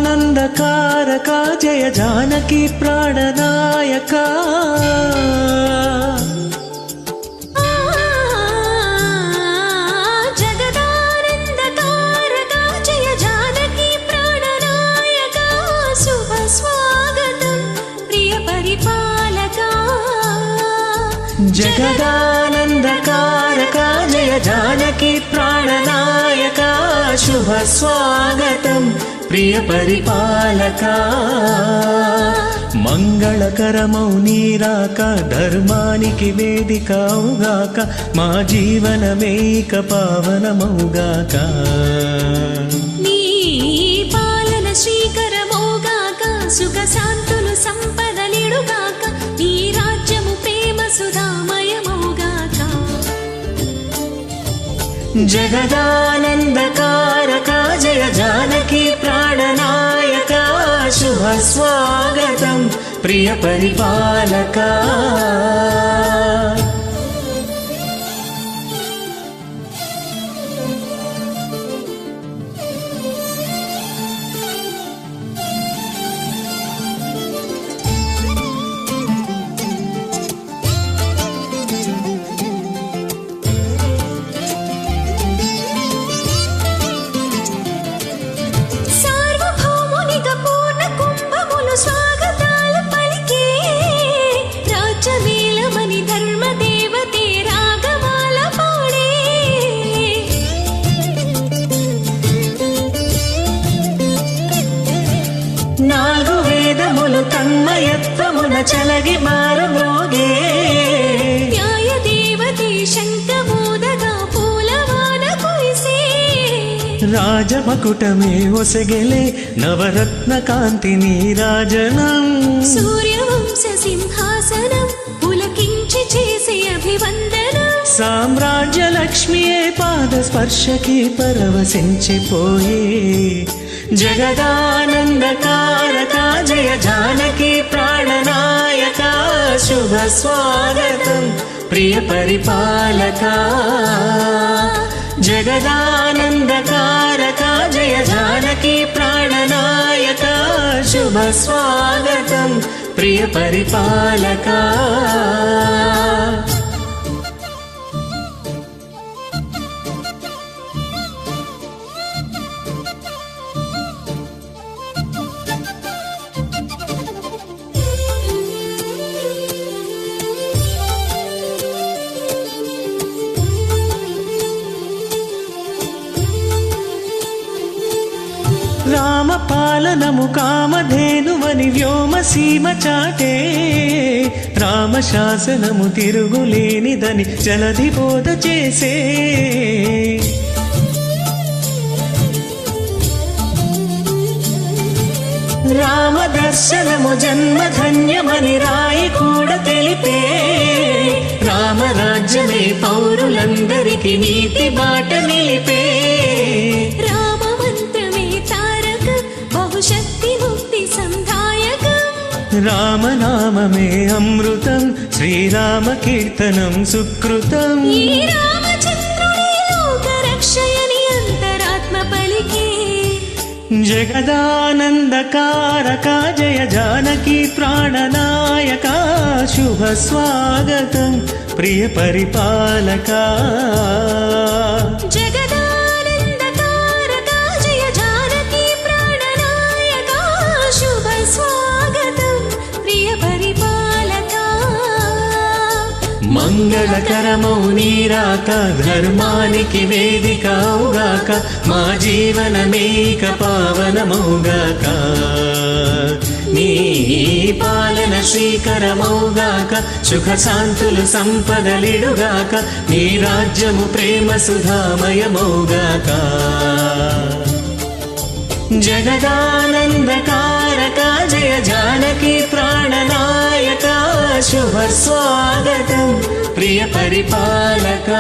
జగదానందకారక జయ జానకి ప్రాణనాయక జగదానందకారక జయ జానకి ప్రాణనాయక శుభ స్వాగతం ప్రియ పరిపాలక జగదానందకారక జయ జానకి ప్రాణనాయక శుభ స్వాగతం ప్రియ పరిపాలక మంగళకరమౌ నీరాక ధర్మానికి వేదికవుగాక మా జీవనమేక పావనమౌగాక నీ పాలన శ్రీకరమౌగాక సుఖ శాంతులు సంపదలిడుగాక నీ రాజ్యము ప్రేమ సుధామయమౌగాక జగదానందకారక జయ జానకి ప్రాణనాయక శుభ స్వాగతం ప్రియ పరిపాలక స్వాగతాలు పలికే రాజ్యమేలమని ధర్మదేవతే రాగమాల పాడే నాలుగు వేదములు తన్మయత్వమున చలగి మారుమోగే న్యాయ దేవతే శంఖమోదగా పూలవాన కురిసే రాజమకుటమే ఒసగెలే నవరత్న కాంతి నీరాజనం సూర్యవంశ సింహాసనం పులకించి చేసే అభివందనం సామ్రాజ్య లక్ష్మియే పాద స్పర్శకి పరవశించిపోయే జగదానందకారక జయ జానకి ప్రాణనాయక శుభ స్వాగతం ప్రియ పరిపాలక జగదానందకారక జయ జానకి ప్రాణనాయక శుభ స్వాగతం ప్రియ పరిపాలక రామ పాలనము కామధేనువని వ్యోమసీమ చాటే రామ శాసనము తిరుగులేనిదని జలధి బోధ చేసే రామ దర్శనము జన్మధన్యమని రాయి కూడా తెలిపే రామరాజ్యమే పౌరులందరికీ నీతి బాట నిలిపే శక్తి ముక్తి సంధాయకం రామనామమే అమృతం శ్రీరామ కీర్తనం సుకృతం ఈ రామచంద్రుని లోక రక్షయని అంతరాత్మ పలికే జగదానందకారక జయ జానకి ప్రాణనాయక శుభ స్వాగతం ప్రియ పరిపాలక మంగళకరమౌ నీరాక ధర్మానికి వేదికవుగాక మా జీవనమేక పావనమౌగాక నీ పాలన శ్రీకరమౌగాక సుఖ శాంతులు సంపదలిడుగాక నీ రాజ్యము ప్రేమ సుధామయమౌగాక జగదానందకారక జయ జానకి ప్రాణనాయక శుభ స్వాగతం ప్రియ పరిపాలక